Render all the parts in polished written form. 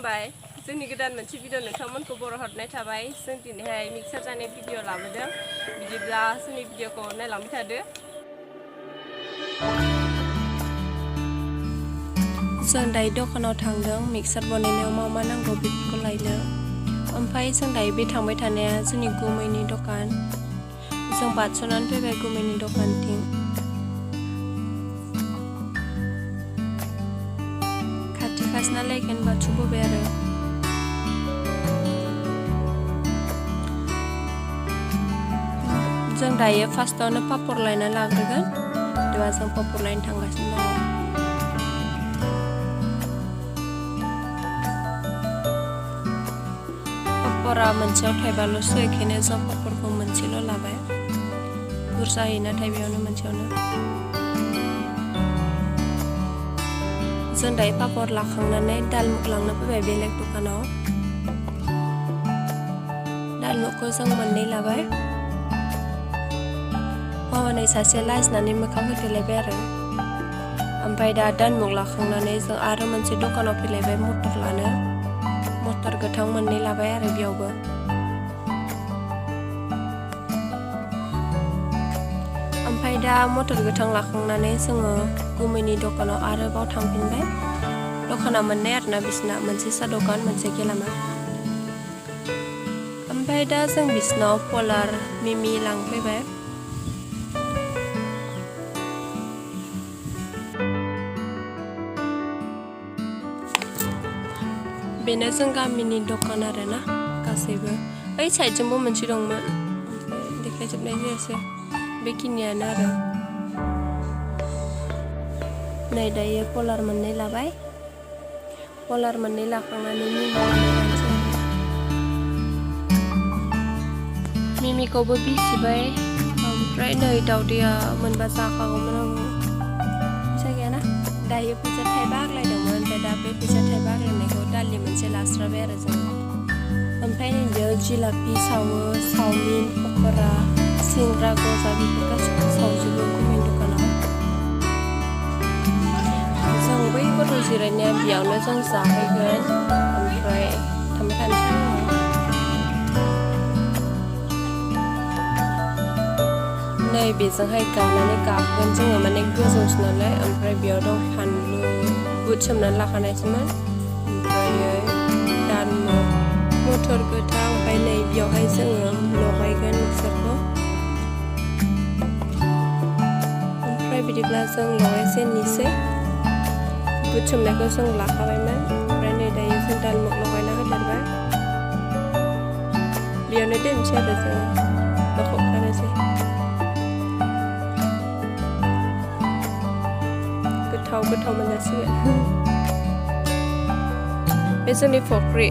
खुलुमबाय जोंनि गोदान मोनसे भिडिअ नोंथांमोनखौ बर' हरनाय थाबाय जों दिनैहाय मिक्सार जानाय भिडिअ लाबोदों बिदिब्ला जोंनि भिडिअखौ नायलांबाय थादो। जों दायो दखानाव थांदों मिक्सार बानायनायाव मा नांगौ बेफोरखौ लायनो। ओमफ्राय जों दायो बे थांबाय थानाया जोंनि गुमैनि दखान। जों बारस'नानै फैबाय गुमैनि दखानथिं। खाथिखासना लायगोन बारस'बोबाय आरो। जों दायो फार्स्टआवनो पापर लायना लाग्रोगोन। दा जों पापर लायनो थांगासिनो दङ। पापरा मोनसेयाव थाइबाल'सो बेखायनो जों पापरखौ मोनसेल' लाबाय। बुरजा होयो नाथाय बेयावनो मोनसेयावनो। जों दायो पापर लाखांनानै दालमुग लांनो फैबाय बेलेग दखानाव। दालमुगखौ जों मोननै लाबाय। हनै सासेया लाजिनानै मोखां होथेलायबाय आरो। ओमफ्राय दा दालमुग लाखांनानै जों आरो मोनसे दखानाव फैलायबाय मटर लानो। मटर गोथां मोननै लाबाय आरो बेयावबो। ओमफ्राय दा मटर गोथां लाखांनानै जोङो गुमैनि दखानाव आरोबाव थांफिनबाय। दखाना मोननै आरोना बिसिना मोनसे साहा दखान मोनसे गेलामाल। ओमफ्राय दा जों बिसिनाव पलार मिमि लांफैबाय। बेनो जों गामिनि दखान आरोना गासैबो। ओइ साइडजोंबो मोनसे दंमोन ओमफ्राय देखायजोबनाय जायासै। बेखिनियानो आरो। नै दायो पलार मोननै लाबाय। पलार मोननै लाखांनानै मिमिखौबो बिसिबाय। ओमफ्राय नै दावदैया मोनबा जाखागौमोन आं। फैसा गैयाना दायो फैसा थाइबा आग्लायदोंमोन ओमफ्राय दा बे फैसा थाइबा आग्लायनायखौ दालि मोनसे लास्राबाय आरो जों। ओमफ्राय नै बेयाव जिलापि सावो, चावमिन, पक'रा, सिंग्रा, गजा बेफोर गासैखौबो सावजोबो गुमैनि दखानाव। जों बै गथ' जिरायनाया बेयावनो जों जाहैगोन ओमफ्राय थांबाय थानोसै। नै बेजोंहाय गानानै गाखोगोन जोङो माने गोजौसो नालाय। ओमफ्राय बेयाव दं फानलु बुट सोमनानै लाखानायसोमोन। ओमफ्रायो दालमुग, मटर गोथां ओमफ्राय नै बेयावहाय जोङो लगायगोन मिक्सारखौ। ओमफ्राय बिदिब्ला जों लगायजेननोसै। बुट सोमनायखौ जों लाखाबायमोन। ओमफ्राय नै दायो जों दालमुग लगायना होदेरबाय। बेयावनो दोनसै आरो जों लखबखानोसै। गोथाव मोनजासिगोन। बे जोंनि फख्रि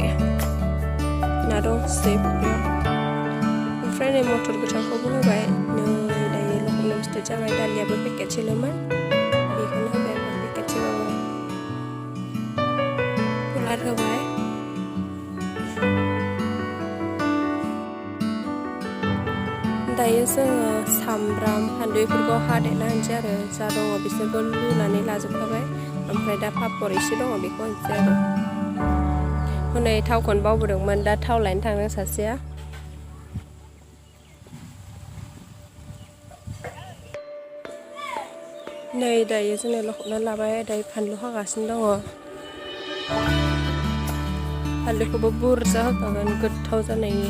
ना दंसै फख्रियाव। ओमफ्राय नै मटर गोथांखौबो होबाय। नै दायो लखबनो स्टार्ट जाबाय। दालियाबो पेकेटसेल'मोन बेखौनो होबाय पेकेटसेबाबो। पलार होबाय। दायो जोङो सामब्राम फानलु बेफोरखौ हादेरना होनोसै आरो। जा दङ बिसोरखौ लुनानै लाजोबखाबाय। ओमफ्राय दा पापर एसे दङ बेखौ होनोसै आरो। हनै थावखौनो बावबोदोंमोन दा थाव लायनो थांदों सासेया। नै दायो जोङो लखबना लाबाय। दायो फानलु हागासिनो दङ। फानलुखौबो बुरजा होखागोन गोथाव जानायनि।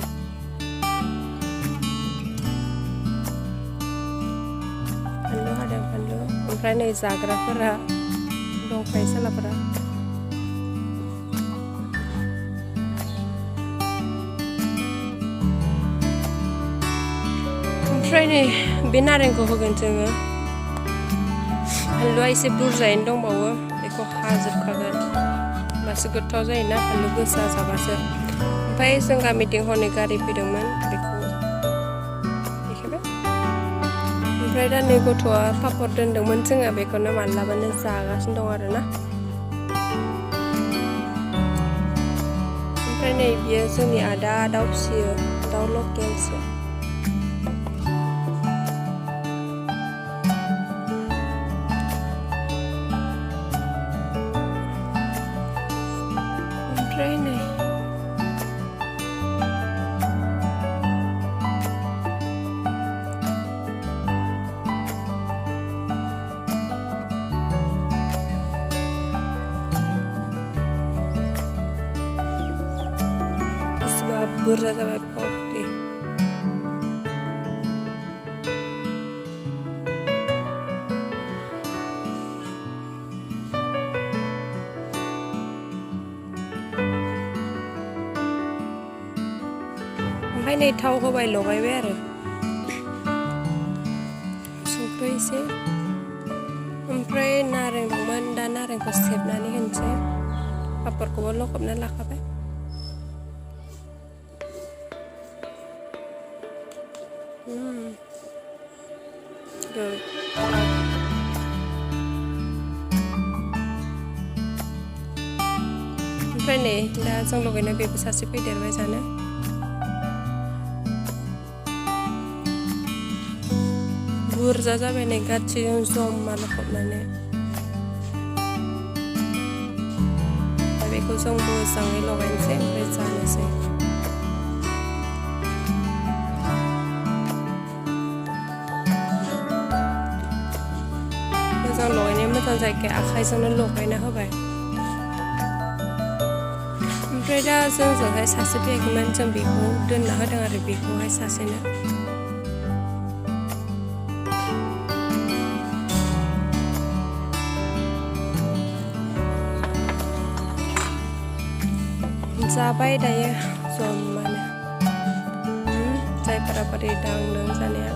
फानलु ओमफ्राय नै जाग्राफोरा दंखायो सालाफोरा। ओमफ्राय नै बे नारेंखौ होगोन जोङो। फानलुआ एसे बुरजायैनो दंबावो बेखौ हाजोबखागोन होमबासो गोथाव जायोना फानलु गोसा जाबासो। ओमफ्राय जों गामिथिं हनै गारि फैदोंमोन बेखौ देखायबाय। ओमफ्राय दा नै गथ'आ पापर दोनदोंमोन जोङो बेखौनो मालाबानो जागासिनो दं आरोना। ओमफ्राय नै बियो जोंनि आदा दाउ फिसियो दाउ लकेलसो। ओमफ्राय बुरजा जाबाय पकि ओमफ्राय नै थाव होबाय लगायबाय आरो संख्रि एसे ओमफ्राय नारें दंमोन दा नारेंखौ सेबनानै होनोसै पापरखौबो लखबना लाखाबाय ओमफ्राय नै दा जों लगायनाय बेबो सासे फैदेरबाय जानो बुरजा जाबाय नै गासैजों जमा लखबनानै बेखौ जों मोजाङै लगायनोसै ओमफ्राय जानोसै मोजां लगायनाया मोजां जायगाया आखाइजोंनो लगायना होबाय ओमफ्राय दा जोंजोंहाय सासे फैयाखैमोन जों बेखौ दोनना होदों आरो बेखौहाय सासेनो जाबाय दायो जमानो जायफोरा बोरै दांदों जानाया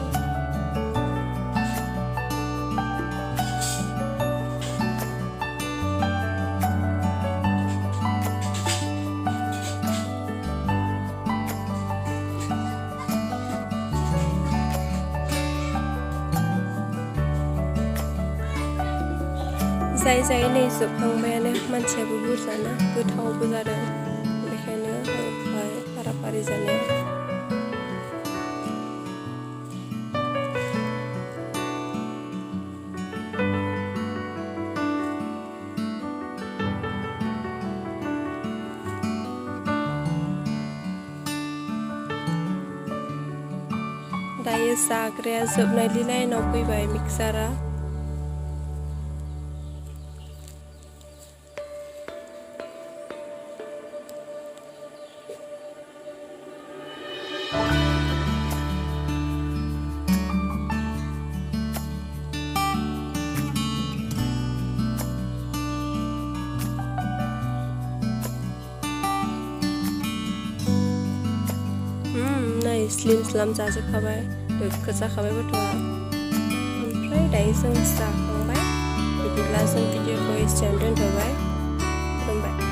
जाय नै जोबखांबायानो मानसियाबो बुरजाना गोथावबो जादों बेखायनो होबाय फाराफारि जानाया दायो जाग्राया जोबनायनि लाइनाव फैबाय मिक्सारा स्लिम स्लाम जाजोबखाबाय दोखो जाखाबाय गथ'आ ओमफ्राय दायो जों जाखांबाय बिदिब्ला जों भिडिअखौ एसेयावनो दोनथ'बाय खुलुमबाय